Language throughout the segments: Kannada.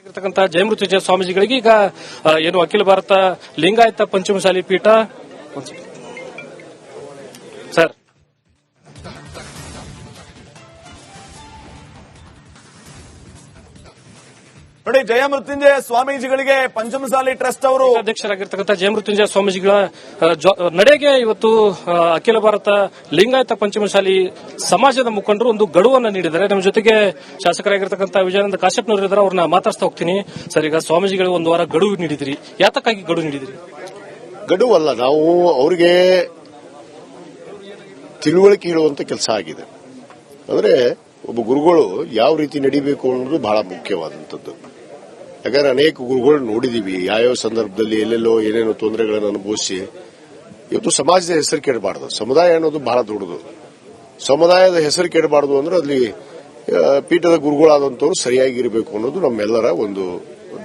ಇರ್ತಕ್ಕಂಥ ಜಯಮೃತ್ಯುಂಜಯ ಸ್ವಾಮೀಜಿಗಳಿಗೆ ಈಗ ಏನು ಅಖಿಲ ಭಾರತ ಲಿಂಗಾಯತ ಪಂಚಮಸಾಲಿ ಪೀಠ ಸರ್ ನೋಡಿ, ಜಯಮೃತ್ಯುಂಜಯ ಸ್ವಾಮೀಜಿಗಳಿಗೆ ಪಂಚಮಸಾಲಿ ಟ್ರಸ್ಟ್ ಅವರು ಅಧ್ಯಕ್ಷರಾಗಿರ್ತಕ್ಕಂಥ ಜಯಮೃತ್ಯುಂಜಯ ಸ್ವಾಮೀಜಿಗಳ ನಡೆಗೆ ಇವತ್ತು ಅಖಿಲ ಭಾರತ ಲಿಂಗಾಯತ ಪಂಚಮಸಾಲಿ ಸಮಾಜದ ಮುಖಂಡರು ಒಂದು ಗಡುವನ್ನು ನೀಡಿದ್ದಾರೆ. ನಮ್ಮ ಜೊತೆಗೆ ಶಾಸಕರಾಗಿರ್ತಕ್ಕಂಥ ವಿಜಯಾನಂದ ಕಾಶ್ಯಪ್ನವರು ಇದ್ದಾರೆ, ಅವ್ರನ್ನ ಮಾತಾಡ್ತಾ ಹೋಗ್ತೀನಿ. ಸರ್, ಈಗ ಸ್ವಾಮೀಜಿಗಳು ಒಂದು ವಾರ ಗಡುವು ನೀಡಿದಿರಿ, ಯಾತಕ್ಕಾಗಿ ಗಡುವು ನೀಡಿದಿರಿ? ಗಡುವಲ್ಲ, ನಾವು ಅವರಿಗೆ ತಿಳುವಳಿಕೆ ಹೇಳುವಂತ ಕೆಲಸ ಆಗಿದೆ. ಅಂದ್ರೆ ಒಬ್ಬ ಗುರುಗಳು ಯಾವ ರೀತಿ ನಡಿಬೇಕು ಅನ್ನೋದು ಬಹಳ ಮುಖ್ಯವಾದಂಥದ್ದು. ಯಾಕಂದ್ರೆ ಅನೇಕ ಗುರುಗಳು ನೋಡಿದೀವಿ, ಯಾವ್ಯಾವ ಸಂದರ್ಭದಲ್ಲಿ ಎಲ್ಲೆಲ್ಲೋ ಏನೇನೋ ತೊಂದರೆಗಳನ್ನು ಅನುಭವಿಸಿ ಇವತ್ತು ಸಮಾಜದ ಹೆಸರು ಕೆಡಬಾರದು. ಸಮುದಾಯ ಅನ್ನೋದು ಬಹಳ ದೊಡ್ಡದು. ಸಮುದಾಯದ ಹೆಸರು ಕೆಡಬಾರದು ಅಂದ್ರೆ ಅಲ್ಲಿ ಪೀಠದ ಗುರುಗಳಾದಂಥವ್ರು ಸರಿಯಾಗಿರಬೇಕು ಅನ್ನೋದು ನಮ್ಮೆಲ್ಲರ ಒಂದು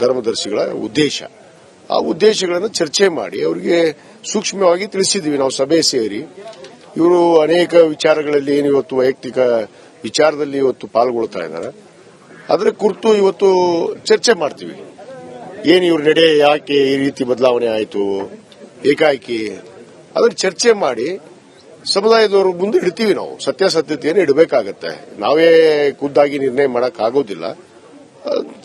ಧರ್ಮದರ್ಶಿಗಳ ಉದ್ದೇಶ. ಆ ಉದ್ದೇಶಗಳನ್ನು ಚರ್ಚೆ ಮಾಡಿ ಅವರಿಗೆ ಸೂಕ್ಷ್ಮವಾಗಿ ತಿಳಿಸಿದ್ವಿ. ನಾವು ಸಭೆ ಸೇರಿ ಇವರು ಅನೇಕ ವಿಚಾರಗಳಲ್ಲಿ ಏನು ಇವತ್ತು ವೈಯಕ್ತಿಕ ವಿಚಾರದಲ್ಲಿ ಇವತ್ತು ಪಾಲ್ಗೊಳ್ತಾ ಇದ್ದಾರೆ, ಅದರ ಕುರಿತು ಇವತ್ತು ಚರ್ಚೆ ಮಾಡ್ತೀವಿ. ಏನು ಇವ್ರ ನಡೆ ಯಾಕೆ ಈ ರೀತಿ ಬದಲಾವಣೆ ಆಯಿತು ಏಕಾಏಕಿ, ಅದನ್ನು ಚರ್ಚೆ ಮಾಡಿ ಸಮುದಾಯದವರು ಮುಂದೆ ಇಡ್ತೀವಿ. ನಾವು ಸತ್ಯಾಸತ್ಯತೆಯನ್ನು ಇಡಬೇಕಾಗತ್ತೆ. ನಾವೇ ಖುದ್ದಾಗಿ ನಿರ್ಣಯ ಮಾಡೋಕ್ಕಾಗೋದಿಲ್ಲ.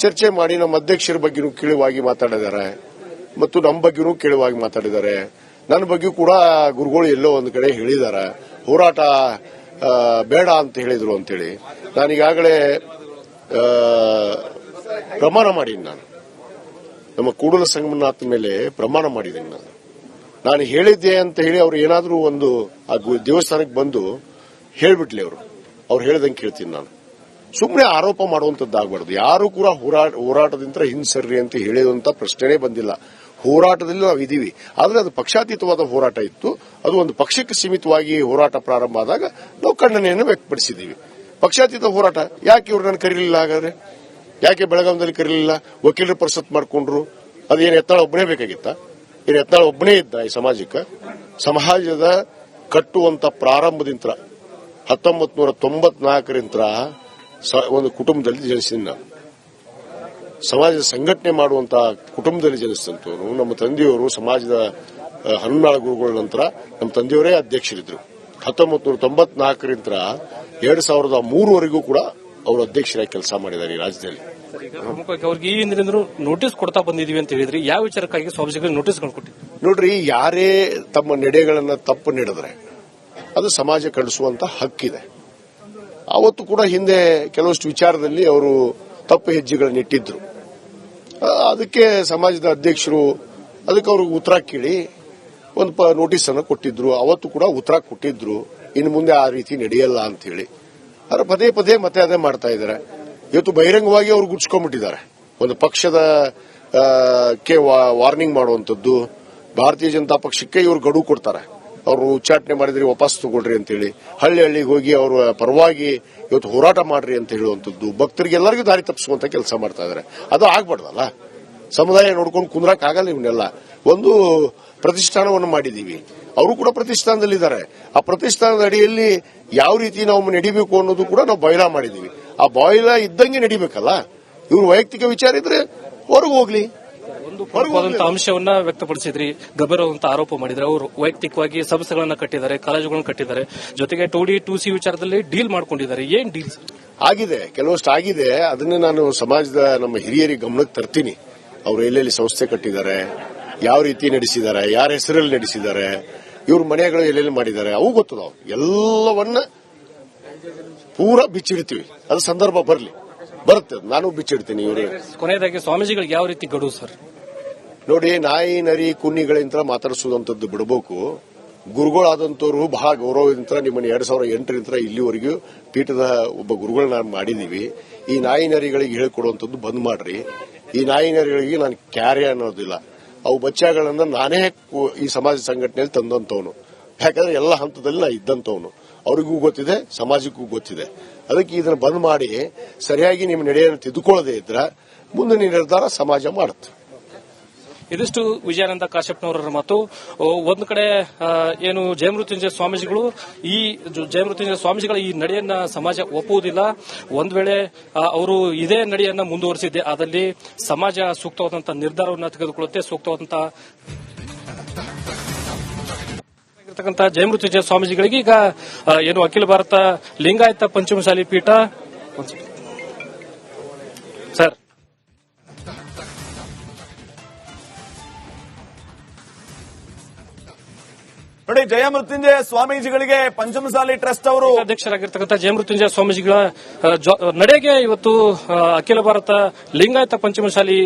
ಚರ್ಚೆ ಮಾಡಿ ನಮ್ಮ ಅಧ್ಯಕ್ಷರ ಬಗ್ಗೆನೂ ಕೇಳುವಾಗಿ ಮಾತಾಡಿದ್ದಾರೆ ಮತ್ತು ನಮ್ಮ ಬಗ್ಗೆನೂ ಕೇಳುವಾಗಿ ಮಾತಾಡಿದ್ದಾರೆ. ನನ್ನ ಬಗ್ಗೆ ಕೂಡ ಗುರುಗಳು ಎಲ್ಲೋ ಒಂದು ಕಡೆ ಹೇಳಿದ್ದಾರೆ, ಹೋರಾಟ ಬೇಡ ಅಂತ ಹೇಳಿದ್ರು ಅಂತೇಳಿ. ನಾನೀಗಾಗಲೇ ಪ್ರಮಾಣ ಮಾಡೀನಿ. ನಮ್ಮ ಕೂಡಲ ಸಂಗಮನಾಥ ಮೇಲೆ ಪ್ರಮಾಣ ಮಾಡಿದ್ದೀನಿ. ನಾನು ಹೇಳಿದ್ದೆ ಅಂತ ಹೇಳಿ ಅವ್ರು ಏನಾದರೂ ಒಂದು ಆ ದೇವಸ್ಥಾನಕ್ಕೆ ಬಂದು ಹೇಳ್ಬಿಟ್ಲಿ, ಅವ್ರು ಹೇಳ್ದಂಗೆ ಕೇಳ್ತೀನಿ. ನಾನು ಸುಮ್ಮನೆ ಆರೋಪ ಮಾಡುವಂತದ್ದಾಗಬಾರ್ದು. ಯಾರು ಕೂಡ ಹೋರಾಟದಿಂದ ಹಿಂಸರ್ರಿ ಅಂತ ಹೇಳುವಂತ ಪ್ರಶ್ನೆನೇ ಬಂದಿಲ್ಲ. ಹೋರಾಟದಲ್ಲಿ ನಾವು ಇದೀವಿ, ಆದ್ರೆ ಅದು ಪಕ್ಷಾತೀತವಾದ ಹೋರಾಟ ಇತ್ತು. ಅದು ಒಂದು ಪಕ್ಷಕ್ಕೆ ಸೀಮಿತವಾಗಿ ಹೋರಾಟ ಪ್ರಾರಂಭ ಆದಾಗ ನಾವು ಖಂಡನೆಯನ್ನು ವ್ಯಕ್ತಪಡಿಸಿದ್ದೀವಿ. ಪಕ್ಷಾತೀತ ಹೋರಾಟ ಯಾಕೆ ಇವ್ರನ್ನ ಕರೀಲಿಲ್ಲ? ಹಾಗಾದ್ರೆ ಯಾಕೆ ಬೆಳಗಾವಿಯಲ್ಲಿ ಕರೀಲಿಲ್ಲ? ವಕೀಲರ ಪರಿಷತ್ ಮಾಡಿಕೊಂಡ್ರು. ಅದೇನು ಎತ್ತಾಳ ಒಬ್ಬನೇ ಬೇಕಾಗಿತ್ತ? ಏನು ಎತ್ತಾಳ ಒಬ್ಬನೇ ಇದ್ದ ಈ ಸಮಾಜಕ್ಕೆ? ಸಮಾಜದ ಕಟ್ಟುವಂತ ಪ್ರಾರಂಭದಿಂದ 1994ರಿಂದ ಒಂದು ಕುಟುಂಬದಲ್ಲಿ ಜನಿಸಿದ ನಾನು. ಸಮಾಜದ ಸಂಘಟನೆ ಮಾಡುವಂತಹ ಕುಟುಂಬದಲ್ಲಿ ಜನಿಸಿದಂತವರು. ನಮ್ಮ ತಂದೆಯವರು ಸಮಾಜದ ಹನುಮಾಳ ಗುರುಗಳ ನಂತರ ನಮ್ಮ ತಂದೆಯವರೇ ಅಧ್ಯಕ್ಷರಿದ್ರು. 1994ರಿಂದ 2003ವರೆಗೂ ಕೂಡ ಅವರು ಅಧ್ಯಕ್ಷರಾಗಿ ಕೆಲಸ ಮಾಡಿದ್ದಾರೆ ಈ ರಾಜ್ಯದಲ್ಲಿ. ಪ್ರಮುಖವಾಗಿ ಅವ್ರಿಗೆ ಈ ಹಿಂದಿನಿಂದ ನೋಟಿಸ್ ಕೊಡ್ತಾ ಬಂದಿದೀವಿ ಅಂತ ಹೇಳಿದ್ರಿ, ಯಾವ ವಿಚಾರಕ್ಕಾಗಿ ಸ್ವಾಮೀಜಿಗಳಿಗೆ ನೋಟಿಸ್ ಕೊಟ್ಟಿದ್ರು? ನೋಡ್ರಿ, ಯಾರೇ ತಮ್ಮ ನಡೆಗಳನ್ನ ತಪ್ಪು ನಡೆದ್ರೆ ಅದು ಸಮಾಜ ಖಂಡಿಸುವಂತ ಹಕ್ಕಿದೆ. ಅವತ್ತು ಕೂಡ ಹಿಂದೆ ಕೆಲವಷ್ಟು ವಿಚಾರದಲ್ಲಿ ಅವರು ತಪ್ಪು ಹೆಜ್ಜೆಗಳನ್ನು ಇಟ್ಟಿದ್ರು. ಅದಕ್ಕೆ ಸಮಾಜದ ಅಧ್ಯಕ್ಷರು ಅದಕ್ಕೆ ಅವ್ರಿಗೆ ಉತ್ತರ ಕೇಳಿ ಒಂದು ನೋಟಿಸ್ ಅನ್ನು ಕೊಟ್ಟಿದ್ರು. ಅವತ್ತು ಕೂಡ ಉತ್ತರ ಕೊಟ್ಟಿದ್ರು, ಇನ್ನು ಮುಂದೆ ಆ ರೀತಿ ನಡೆಯಲ್ಲ ಅಂತ ಹೇಳಿ. ಆದ್ರೆ ಪದೇ ಪದೇ ಮತ್ತೆ ಅದೇ ಮಾಡ್ತಾ ಇದ್ದಾರೆ. ಇವತ್ತು ಬಹಿರಂಗವಾಗಿ ಅವ್ರು ಗುಡ್ಸ್ಕೊಂಡ್ಬಿಟ್ಟಿದ್ದಾರೆ. ಒಂದು ಪಕ್ಷದ ವಾರ್ನಿಂಗ್ ಮಾಡುವಂತದ್ದು. ಭಾರತೀಯ ಜನತಾ ಪಕ್ಷಕ್ಕೆ ಇವರು ಗಡುವು ಕೊಡ್ತಾರೆ. ಅವರು ಉಚ್ಚಾಟನೆ ಮಾಡಿದ್ರೆ ವಾಪಸ್ ತಗೊಳ್ರಿ ಅಂತ ಹೇಳಿ ಹಳ್ಳಿ ಹಳ್ಳಿಗೆ ಹೋಗಿ ಅವರ ಪರವಾಗಿ ಇವತ್ತು ಹೋರಾಟ ಮಾಡ್ರಿ ಅಂತ ಹೇಳುವಂತದ್ದು. ಭಕ್ತರಿಗೆಲ್ಲರಿಗೂ ದಾರಿ ತಪ್ಪಿಸುವಂತ ಕೆಲಸ ಮಾಡ್ತಾ ಇದ್ದಾರೆ. ಅದು ಆಗ್ಬಾರ್ದಲ್ಲ. ಸಮುದಾಯ ನೋಡ್ಕೊಂಡು ಕುಂದ್ರಕ್ ಆಗಲ್ಲ. ಇವನ್ನೆಲ್ಲ ಒಂದು ಪ್ರತಿಷ್ಠಾನವನ್ನು ಮಾಡಿದೀವಿ, ಅವರು ಕೂಡ ಪ್ರತಿಷ್ಠಾನದಲ್ಲಿದ್ದಾರೆ. ಆ ಪ್ರತಿಷ್ಠಾನದ ಅಡಿಯಲ್ಲಿ ಯಾವ ರೀತಿ ನಾವು ನಡಿಬೇಕು ಅನ್ನೋದು ಕೂಡ ನಾವು ಬಯಲ ಮಾಡಿದೀವಿ. ಆ ಬಯಲ ಇದ್ದಂಗೆ ನಡಿಬೇಕಲ್ಲ. ಇವ್ರು ವೈಯಕ್ತಿಕ ವಿಚಾರ ಇದ್ರೆ ಹೊರಗೆ ಹೋಗ್ಲಿ. ಒಂದು ಅಂಶವನ್ನ ವ್ಯಕ್ತಪಡಿಸಿದ್ರಿ, ಗಂಭೀರವಾದಂತಹ ಆರೋಪ ಮಾಡಿದ್ರೆ ಅವರು ವೈಯಕ್ತಿಕವಾಗಿ ಸಂಸ್ಥೆಗಳನ್ನ ಕಟ್ಟಿದ್ದಾರೆ, ಕಾಲೇಜುಗಳನ್ನ ಕಟ್ಟಿದ್ದಾರೆ, ಜೊತೆಗೆ 2D 2C ವಿಚಾರದಲ್ಲಿ ಡೀಲ್ ಮಾಡ್ಕೊಂಡಿದ್ದಾರೆ. ಏನ್ ಡೀಲ್ ಆಗಿದೆ? ಕೆಲವಷ್ಟು ಆಗಿದೆ. ಅದನ್ನೇ ನಾನು ಸಮಾಜದ ನಮ್ಮ ಹಿರಿಯರಿಗೆ ಗಮನಕ್ಕೆ ತರ್ತೀನಿ. ಅವರು ಎಲ್ಲೆಲ್ಲಿ ಸಂಸ್ಥೆ ಕಟ್ಟಿದ್ದಾರೆ, ಯಾವ ರೀತಿ ನಡೆಸಿದ್ದಾರೆ, ಯಾರ ಹೆಸರಲ್ಲಿ ನಡೆಸಿದ್ದಾರೆ, ಇವ್ರ ಮನೆಗಳು ಎಲ್ಲೆಲ್ಲಿ ಮಾಡಿದ್ದಾರೆ, ಅವು ಗೊತ್ತದಾವ್. ಎಲ್ಲವನ್ನ ಪೂರಾ ಬಿಚ್ಚಿಡ್ತೀವಿ. ಅದು ಸಂದರ್ಭ ಬರುತ್ತೆ, ನಾನು ಬಿಚ್ಚಿಡ್ತೀನಿ. ಇವರು ಕೊನೆಯದಾಗಿ ಸ್ವಾಮೀಜಿಗಳಿಗೆ ಯಾವ ರೀತಿ ಗಡುವು ಸರ್? ನೋಡಿ, ನಾಯಿ ನರಿ ಕುನ್ನಿಗಳಿಂದ ಮಾತಾಡಿಸುವಂತದ್ದು ಬಿಡಬೇಕು. ಗುರುಗಳಾದಂತವರು ಬಹಳ ಗೌರವದಿಂದ ನಿಮ್ಮನ್ನು 2008ರಿಂದ ಇಲ್ಲಿವರೆಗೂ ಪೀಠದ ಒಬ್ಬ ಗುರುಗಳನ್ನ ಮಾಡಿದೀವಿ. ಈ ನಾಯಿ ನರಿಗಳಿಗೆ ಹೇಳಿಕೊಡುವಂತದ್ದು ಬಂದ್ ಮಾಡ್ರಿ. ಈ ನಾಯಿ ನರಿಗಳಿಗೆ ನಾನು ಕ್ಯಾರೆ ಅನ್ನೋದಿಲ್ಲ. ಅವು ಬಚ್ಚಾಗಳನ್ನ ನಾನೇ ಈ ಸಮಾಜ ಸಂಘಟನೆಯಲ್ಲಿ ತಂದಂತವನು. ಯಾಕಂದ್ರೆ ಎಲ್ಲ ಹಂತದಲ್ಲಿ ನಾ ಇದ್ದಂತವನು. ಅವರಿಗೂ ಗೊತ್ತಿದೆ, ಸಮಾಜಕ್ಕೂ ಗೊತ್ತಿದೆ. ಅದಕ್ಕೆ ಇದನ್ನು ಬಂದ್ ಮಾಡಿ ಸರಿಯಾಗಿ ನಿಮ್ಮ ನಡೆಯನ್ನು ತಿದ್ದುಕೊಳ್ಳದೆ ಇದ್ರೆ ಮುಂದಿನ ನಿರ್ಧಾರ ಸಮಾಜ ಮಾಡುತ್ತೆ. ಇದಿಷ್ಟು ವಿಜಯಾನಂದ ಕಾಶ್ಯಪ್ನವರ ಮಾತು. ಒಂದು ಕಡೆ ಏನು ಜಯಮೃತ್ಯುಂಜಯ ಸ್ವಾಮೀಜಿಗಳು ಈ ಜಯಮೃತ್ಯುಂಜಯ ಸ್ವಾಮೀಜಿಗಳ ಈ ನಡೆಯನ್ನ ಸಮಾಜ ಒಪ್ಪುವುದಿಲ್ಲ. ಒಂದ್ ವೇಳೆ ಅವರು ಇದೇ ನಡೆಯನ್ನ ಮುಂದುವರಿಸಿದ್ದೆ ಆದಲ್ಲಿ ಸಮಾಜ ಸೂಕ್ತವಾದಂತಹ ನಿರ್ಧಾರವನ್ನು ತೆಗೆದುಕೊಳ್ಳುತ್ತೆ. ಸೂಕ್ತವಾದಂತಹ ಜಯಮೃತ್ಯುಂಜಯ ಸ್ವಾಮೀಜಿಗಳಿಗೆ ಈಗ ಏನು ಅಖಿಲ ಭಾರತ ಲಿಂಗಾಯತ ಪಂಚಮಸಾಲಿ ಪೀಠ ಸರ್ ನೋಡಿ, ಜಯಮೃತ್ಯುಂಜಯ ಸ್ವಾಮೀಜಿಗಳಿಗೆ ಪಂಚಮಸಾಲಿ ಟ್ರಸ್ಟ್ ಅವರು ಅಧ್ಯಕ್ಷರಾಗಿರ್ತಕ್ಕಂಥ ಜಯಮೃತ್ಯುಂಜಯ ಸ್ವಾಮೀಜಿಗಳ ನಡೆಗೆ ಇವತ್ತು ಅಖಿಲ ಭಾರತ ಲಿಂಗಾಯತ ಪಂಚಮಸಾಲಿ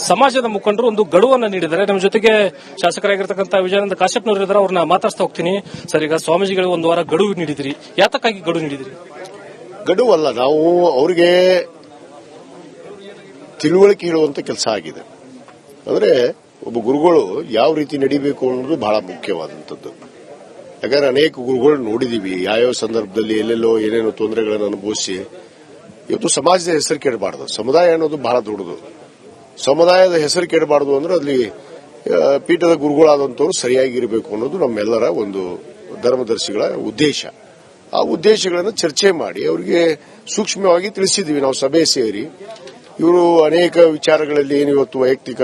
ಸಮಾಜದ ಮುಖಂಡರು ಒಂದು ಗಡುವನ್ನು ನೀಡಿದ್ದಾರೆ. ನಮ್ಮ ಜೊತೆಗೆ ಶಾಸಕರಾಗಿರ್ತಕ್ಕಂಥ ವಿಜಯಾನಂದ ಕಾಶ್ಯಪ್ನವರು ಇದ್ದಾರೆ, ಅವ್ರನ್ನ ಮಾತಾಡ್ತಾ ಹೋಗ್ತೀನಿ. ಸರ್, ಈಗ ಸ್ವಾಮೀಜಿಗಳಿಗೆ ಒಂದು ವಾರ ಗಡುವು ನೀಡಿದಿರಿ, ಯಾತಕ್ಕಾಗಿ ಗಡುವು ನೀಡಿದಿರಿ? ಗಡುವಲ್ಲ, ನಾವು ಅವರಿಗೆ ತಿಳುವಳಿಕೆ ಹೇಳುವಂತ ಕೆಲಸ ಆಗಿದೆ. ಅಂದ್ರೆ ಒಬ್ಬ ಗುರುಗಳು ಯಾವ ರೀತಿ ನಡಿಬೇಕು ಅನ್ನೋದು ಬಹಳ ಮುಖ್ಯವಾದಂಥದ್ದು. ಯಾಕಂದ್ರೆ ಅನೇಕ ಗುರುಗಳು ನೋಡಿದೀವಿ, ಯಾವ್ಯಾವ ಸಂದರ್ಭದಲ್ಲಿ ಎಲ್ಲೆಲ್ಲೋ ಏನೇನೋ ತೊಂದರೆಗಳನ್ನು ಅನುಭವಿಸಿ ಇವತ್ತು ಸಮಾಜದ ಹೆಸರು ಕೆಡಬಾರದು. ಸಮುದಾಯ ಅನ್ನೋದು ಬಹಳ ದೊಡ್ಡದು. ಸಮುದಾಯದ ಹೆಸರು ಕೆಡಬಾರದು ಅಂದ್ರೆ ಅಲ್ಲಿ ಪೀಠದ ಗುರುಗಳಾದಂಥವ್ರು ಸರಿಯಾಗಿರಬೇಕು ಅನ್ನೋದು ನಮ್ಮೆಲ್ಲರ ಒಂದು ಧರ್ಮದರ್ಶಿಗಳ ಉದ್ದೇಶ. ಆ ಉದ್ದೇಶಗಳನ್ನು ಚರ್ಚೆ ಮಾಡಿ ಅವರಿಗೆ ಸೂಕ್ಷ್ಮವಾಗಿ ತಿಳಿಸಿದೀವಿ. ನಾವು ಸಭೆ ಸೇರಿ ಇವರು ಅನೇಕ ವಿಚಾರಗಳಲ್ಲಿ ಏನು ಇವತ್ತು ವೈಯಕ್ತಿಕ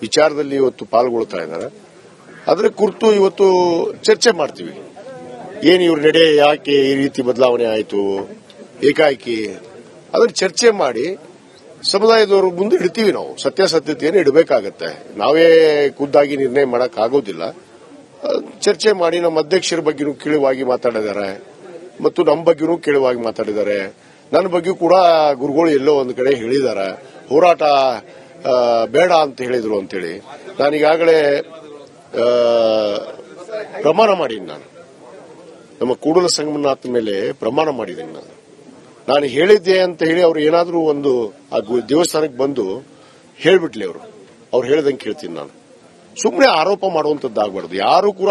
ವಿಚಾರದಲ್ಲಿ ಇವತ್ತು ಪಾಲ್ಗೊಳ್ತಾ ಇದ್ದಾರೆ, ಅದರ ಕುರಿತು ಇವತ್ತು ಚರ್ಚೆ ಮಾಡ್ತೀವಿ. ಏನು ಇವ್ರ ನಡೆ ಯಾಕೆ ಈ ರೀತಿ ಬದಲಾವಣೆ ಆಯಿತು ಏಕಾಏಕಿ, ಅದನ್ನ ಚರ್ಚೆ ಮಾಡಿ ಸಮುದಾಯದವರು ಮುಂದೆ ಇಡ್ತೀವಿ. ನಾವು ಸತ್ಯಾಸತ್ಯತೆಯನ್ನು ಇಡಬೇಕಾಗತ್ತೆ. ನಾವೇ ಖುದ್ದಾಗಿ ನಿರ್ಣಯ ಮಾಡಕ್ ಆಗೋದಿಲ್ಲ. ಚರ್ಚೆ ಮಾಡಿ ನಮ್ಮ ಅಧ್ಯಕ್ಷರ ಬಗ್ಗೆನೂ ಕೀಳುವಾಗಿ ಮಾತಾಡಿದ್ದಾರೆ ಮತ್ತು ನಮ್ಮ ಬಗ್ಗೆನೂ ಕೀಳುವಾಗಿ ಮಾತಾಡಿದ್ದಾರೆ. ನನ್ನ ಬಗ್ಗೆ ಕೂಡ ಗುರುಗಳು ಎಲ್ಲೋ ಒಂದು ಕಡೆ ಹೇಳಿದ್ದಾರೆ, ಹೋರಾಟ ಬೇಡ ಅಂತ ಹೇಳಿದ್ರು ಅಂತೇಳಿ. ನಾನೀಗಾಗಲೇ ಪ್ರಮಾಣ ಮಾಡಿದ್ದೀನಿ. ನಮ್ಮ ಕೂಡಲ ಸಂಗಮನಾಥ ಮೇಲೆ ಪ್ರಮಾಣ ಮಾಡಿದ್ದೀನಿ. ನಾನು ಹೇಳಿದ್ದೆ ಅಂತ ಹೇಳಿ ಅವ್ರು ಏನಾದರೂ ಒಂದು ಆ ದೇವಸ್ಥಾನಕ್ಕೆ ಬಂದು ಹೇಳ್ಬಿಟ್ಲಿ, ಅವ್ರು ಹೇಳ್ದಂಗೆ ಕೇಳ್ತೀನಿ. ನಾನು ಸುಮ್ಮನೆ ಆರೋಪ ಮಾಡುವಂತದ್ದಾಗಬಾರ್ದು. ಯಾರು ಕೂಡ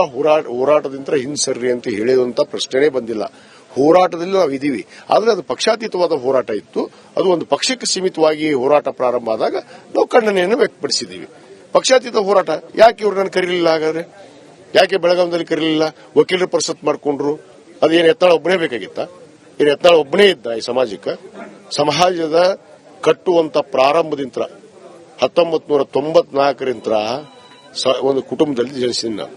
ಹೋರಾಟದಿಂದ ಹಿಂಸರ್ರಿ ಅಂತ ಹೇಳುವಂತ ಪ್ರಶ್ನೆನೇ ಬಂದಿಲ್ಲ. ಹೋರಾಟದಲ್ಲಿ ನಾವು ಇದೀವಿ, ಆದ್ರೆ ಅದು ಪಕ್ಷಾತೀತವಾದ ಹೋರಾಟ ಇತ್ತು. ಅದು ಒಂದು ಪಕ್ಷಕ್ಕೆ ಸೀಮಿತವಾಗಿ ಹೋರಾಟ ಪ್ರಾರಂಭ ಆದಾಗ ನಾವು ಖಂಡನೆಯನ್ನು ವ್ಯಕ್ತಪಡಿಸಿದ್ದೀವಿ. ಪಕ್ಷಾತೀತ ಹೋರಾಟ ಯಾಕೆ ಇವ್ರು ನಾನು ಕರೀಲಿಲ್ಲ? ಹಾಗಾದ್ರೆ ಯಾಕೆ ಬೆಳಗಾವಿಯಲ್ಲಿ ಕರೀಲಿಲ್ಲ? ವಕೀಲರು ಪರಿಷತ್ ಮಾಡ್ಕೊಂಡ್ರು. ಅದೇನು ಎತ್ತಾಳ ಒಬ್ಬನೇ ಬೇಕಾಗಿತ್ತ? ಏನು ಎತ್ತಾಳ ಒಬ್ಬನೇ ಇದ್ದ ಈ ಸಮಾಜಕ್ಕೆ? ಸಮಾಜದ ಕಟ್ಟುವಂತ ಪ್ರಾರಂಭದಿಂದ 1994ರಿಂದ ಒಂದು ಕುಟುಂಬದಲ್ಲಿ ಜನಿಸಿದ ನಾನು.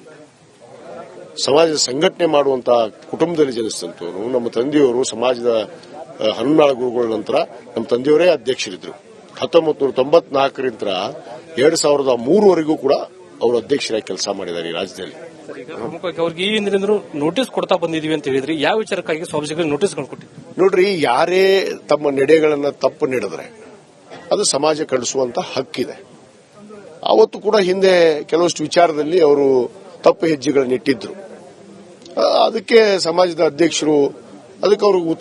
ಸಮಾಜದ ಸಂಘಟನೆ ಮಾಡುವಂತಹ ಕುಟುಂಬದಲ್ಲಿ ಜನಿಸಿದಂತವರು. ನಮ್ಮ ತಂದೆಯವರು ಸಮಾಜದ ಹನುಮಾಳ ಗುರುಗಳ ನಂತರ ನಮ್ಮ ತಂದೆಯವರೇ ಅಧ್ಯಕ್ಷರಿದ್ರು. 1994ರಿಂದ 2003ವರೆಗೂ ಕೂಡ ಅವರು ಅಧ್ಯಕ್ಷರಾಗಿ ಕೆಲಸ ಮಾಡಿದ್ದಾರೆ ಈ ರಾಜ್ಯದಲ್ಲಿ. ಪ್ರಮುಖವಾಗಿ ಅವ್ರಿಗೆ ಈ ಹಿಂದಿನಿಂದ ನೋಟಿಸ್ ಕೊಡ್ತಾ ಬಂದಿದೀವಿ ಅಂತ ಹೇಳಿದ್ರಿ, ಯಾವ ವಿಚಾರಕ್ಕಾಗಿ ಸ್ವಾಮೀಜಿಗಳಿಗೆ ನೋಟಿಸ್ ಕೊಟ್ಟಿದ್ದೀವಿ? ನೋಡ್ರಿ, ಯಾರೇ ತಮ್ಮ ನಡೆಗಳನ್ನ ತಪ್ಪು ನಡೆದ್ರೆ ಅದು ಸಮಾಜ ಖಂಡಿಸುವಂತ ಹಕ್ಕಿದೆ. ಅವತ್ತು ಕೂಡ ಹಿಂದೆ ಕೆಲವಷ್ಟು ವಿಚಾರದಲ್ಲಿ ಅವರು ತಪ್ಪು ಹೆಜ್ಜೆಗಳನ್ನಿಟ್ಟಿದ್ರು. ಅದಕ್ಕೆ ಸಮಾಜದ ಅಧ್ಯಕ್ಷರು ಅದಕ್ಕೆ ಅವ್ರಿಗೆ ಉತ್ತರ